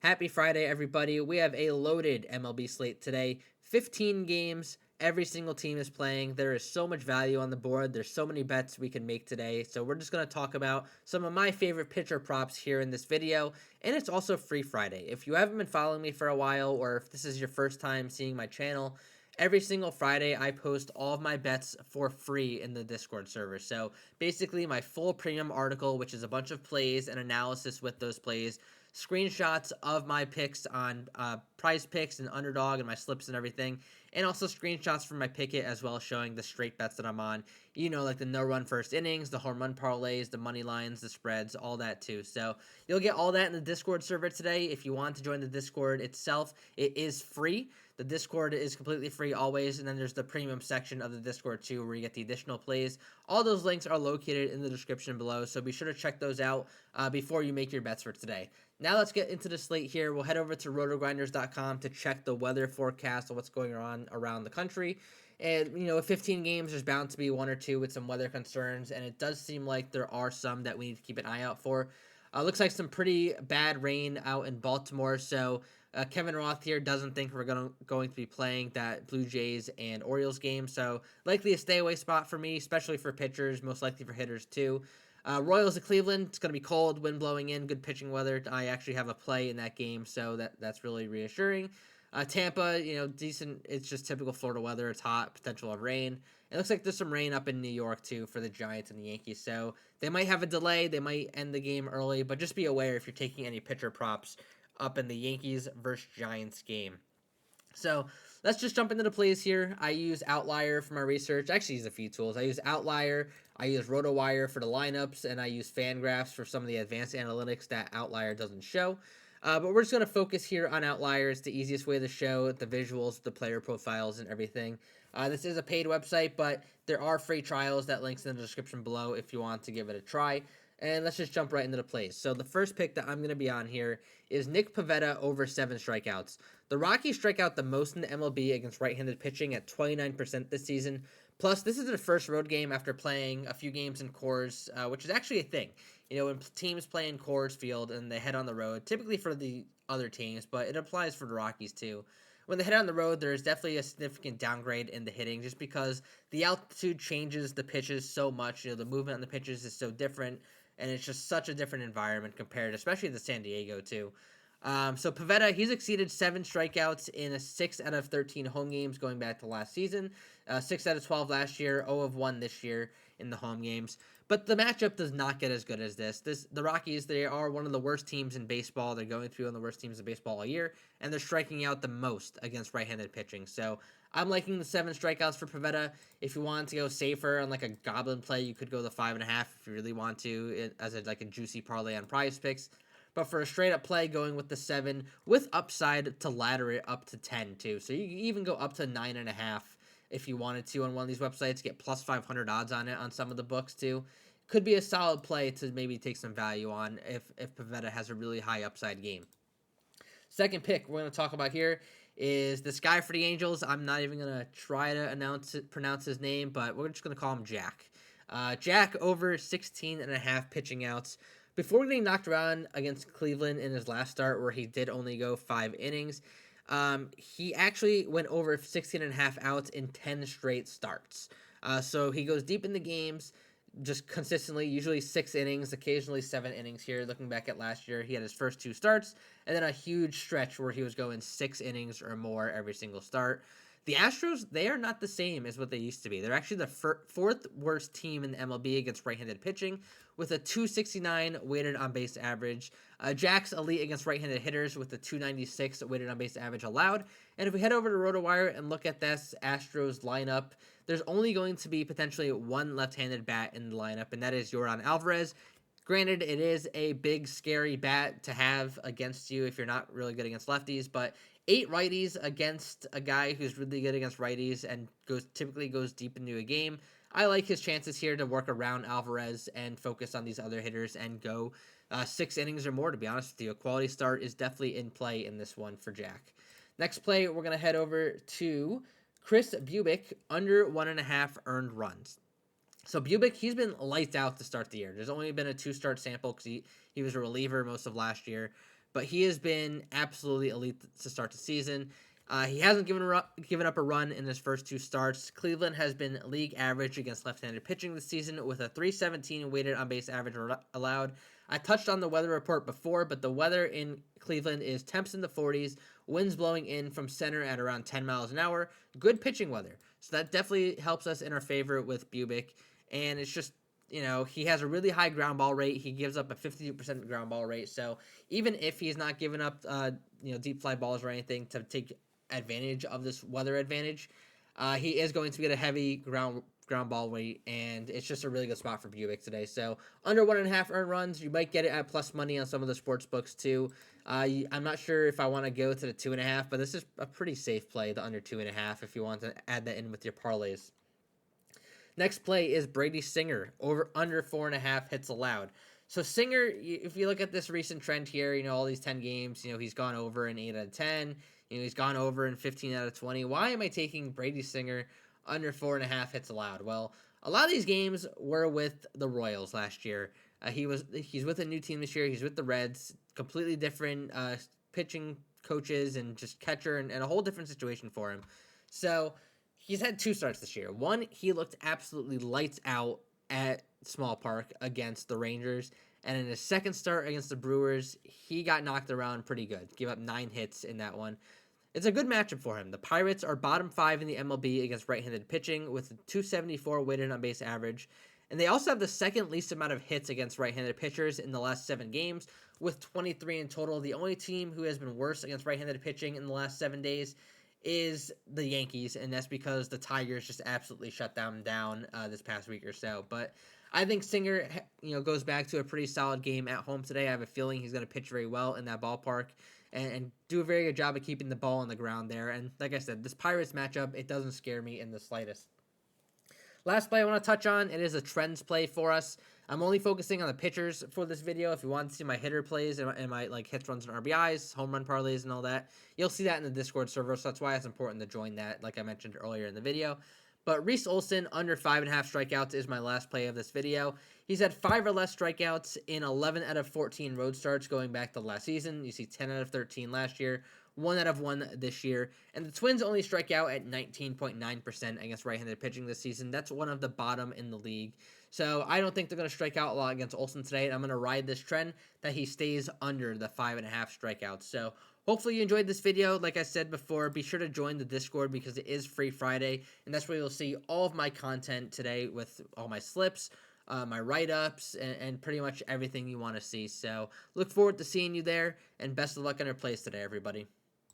Happy Friday, everybody. We have a loaded MLB slate today. 15 games. Every single team is playing. There is so much value on the board. There's so many bets we can make today. So we're just going to talk about some of my favorite pitcher props here in this video. And it's also Free Friday. If you haven't been following me for a while, or if this is your first time seeing my channel, every single Friday I post all of my bets for free in the Discord server. So basically my full premium article, which is a bunch of plays and analysis with those plays, screenshots of my picks on PrizePicks and Underdog and my slips and everything, and also screenshots from my picket as well, showing the straight bets that I'm on. You know, like the no-run first innings, the home run parlays, the money lines, the spreads, all that too. So you'll get all that in the Discord server today. If you want to join the Discord itself, it is free. The Discord is completely free always, and then there's the premium section of the Discord too, where you get the additional plays. All those links are located in the description below, so be sure to check those out before you make your bets for today. Now let's get into the slate here. We'll head over to rotogrinders.com to check the weather forecast of what's going on around the country. And, you know, with 15 games, there's bound to be one or two with some weather concerns, and it does seem like there are some that we need to keep an eye out for. Looks like some pretty bad rain out in Baltimore, so Kevin Roth here doesn't think we're going to be playing that Blue Jays and Orioles game, so likely a stay away spot for me, especially for pitchers, most likely for hitters too. Royals of Cleveland, it's going to be cold, wind blowing in, good pitching weather. I actually have a play in that game, so that's really reassuring. Tampa, you know, decent. It's just typical Florida weather. It's hot, potential of rain. It looks like there's some rain up in New York, too, for the Giants and the Yankees. So they might have a delay. They might end the game early, but just be aware if you're taking any pitcher props up in the Yankees versus Giants game. So let's just jump into the plays here. I use Outlier for my research. I actually use a few tools. I use Outlier, I use RotoWire for the lineups, and I use Fangraphs for some of the advanced analytics that Outlier doesn't show. But we're just going to focus here on Outlier. It's the easiest way to show the visuals, the player profiles, and everything. This is a paid website, but there are free trials. That link's in the description below if you want to give it a try. And let's just jump right into the plays. So the first pick that I'm going to be on here is Nick Pivetta over 7 strikeouts. The Rockies strike out the most in the MLB against right-handed pitching at 29% this season. Plus, this is their first road game after playing a few games in Coors, which is actually a thing. You know, when teams play in Coors Field and they head on the road, typically for the other teams, but it applies for the Rockies too. When they head on the road, there's definitely a significant downgrade in the hitting just because the altitude changes the pitches so much. You know, the movement on the pitches is so different, and it's just such a different environment compared, especially to San Diego too. So Pivetta, he's exceeded 7 strikeouts in 6 out of 13 home games going back to last season. 6 out of 12 last year, 0 of 1 this year in the home games. But the matchup does not get as good as this. The Rockies, they are one of the worst teams in baseball. They're going to be one of the worst teams in baseball all year, and they're striking out the most against right-handed pitching. So I'm liking the 7 strikeouts for Pivetta. If you want to go safer on like a goblin play, you could go the 5.5 if you really want to, as a juicy parlay on PrizePicks. But for a straight-up play, going with the 7 with upside to ladder it up to 10 too. So you can even go up to 9.5 if you wanted to on one of these websites. Get plus 500 odds on it on some of the books too. Could be a solid play to maybe take some value on if Pivetta has a really high upside game. Second pick we're going to talk about here is this guy for the Angels. I'm not even going to try to pronounce his name, but we're just going to call him Jack. Jack over 16.5 pitching outs. Before getting knocked around against Cleveland in his last start, where he did only go 5 innings, he actually went over 16.5 outs in 10 straight starts. So he goes deep in the games, just consistently, usually 6 innings, occasionally 7 innings here. Looking back at last year, he had his first 2 starts, and then a huge stretch where he was going 6 innings or more every single start. The Astros, they are not the same as what they used to be. They're actually the 4th worst team in the MLB against right-handed pitching, with a 269 weighted on base average. Jack's elite against right-handed hitters with a 296 weighted on base average allowed. And if we head over to RotoWire and look at this Astros lineup, there's only going to be potentially one left-handed bat in the lineup, and that is Yordan Alvarez. Granted, it is a big, scary bat to have against you if you're not really good against lefties, but 8 righties against a guy who's really good against righties and typically goes deep into a game. I like his chances here to work around Alvarez and focus on these other hitters and go 6 innings or more, to be honest with you. A quality start is definitely in play in this one for Jack. Next play, we're going to head over to Chris Bubic, under 1.5 earned runs. So Bubic, he's been lights out to start the year. There's only been a 2-start sample because he was a reliever most of last year. but he has been absolutely elite to start the season. He hasn't given up a run in his first 2 starts. Cleveland has been league average against left-handed pitching this season with a 317 weighted on base average allowed. I touched on the weather report before, but the weather in Cleveland is temps in the 40s, winds blowing in from center at around 10 miles an hour. Good pitching weather. So that definitely helps us in our favor with Bubic. And it's just, he has a really high ground ball rate. He gives up a 52% ground ball rate. So even if he's not giving up, deep fly balls or anything to take advantage of this weather advantage, he is going to get a heavy ground ball weight, and it's just a really good spot for Bubic today. So under 1.5 earned runs, you might get it at plus money on some of the sports books too. I'm not sure if I want to go to the 2.5, but this is a pretty safe play, the under 2.5, if you want to add that in with your parlays. Next play is Brady Singer, over under 4.5 hits allowed. So Singer, if you look at this recent trend here, all these 10 games, he's gone over in 8 out of 10. He's gone over in 15 out of 20. Why am I taking Brady Singer under 4.5 hits allowed? Well, a lot of these games were with the Royals last year. He's with a new team this year. He's with the Reds. Completely different pitching coaches and just catcher and a whole different situation for him. So he's had 2 starts this year. One, he looked absolutely lights out at Small Park against the Rangers. And in his second start against the Brewers, he got knocked around pretty good. Gave up 9 hits in that one. It's a good matchup for him. The Pirates are bottom 5 in the MLB against right-handed pitching with a 274 weighted on base average. And they also have the second least amount of hits against right-handed pitchers in the last 7 games with 23 in total. The only team who has been worse against right-handed pitching in the last 7 days is the Yankees, and that's because the Tigers just absolutely shut them down this past week or so. But I think Singer, goes back to a pretty solid game at home today. I have a feeling he's going to pitch very well in that ballpark and do a very good job of keeping the ball on the ground there. And like I said, this Pirates matchup, it doesn't scare me in the slightest. Last play I want to touch on, it is a trends play for us. I'm only focusing on the pitchers for this video. If you want to see my hitter plays and my hits, runs, and RBIs, home run parlays, and all that, you'll see that in the Discord server. So that's why it's important to join that, like I mentioned earlier in the video. But Reese Olson, under 5.5 strikeouts, is my last play of this video. He's had 5 or less strikeouts in 11 out of 14 road starts going back to last season. You see 10 out of 13 last year, 1 out of 1 this year. And the Twins only strike out at 19.9% against right-handed pitching this season. That's one of the bottom in the league. So I don't think they're going to strike out a lot against Olson today. And I'm going to ride this trend that he stays under the 5.5 strikeouts. So hopefully you enjoyed this video. Like I said before, be sure to join the Discord because it is Free Friday. And that's where you'll see all of my content today with all my slips, my write-ups, and pretty much everything you want to see. So look forward to seeing you there. And best of luck on your plays today, everybody.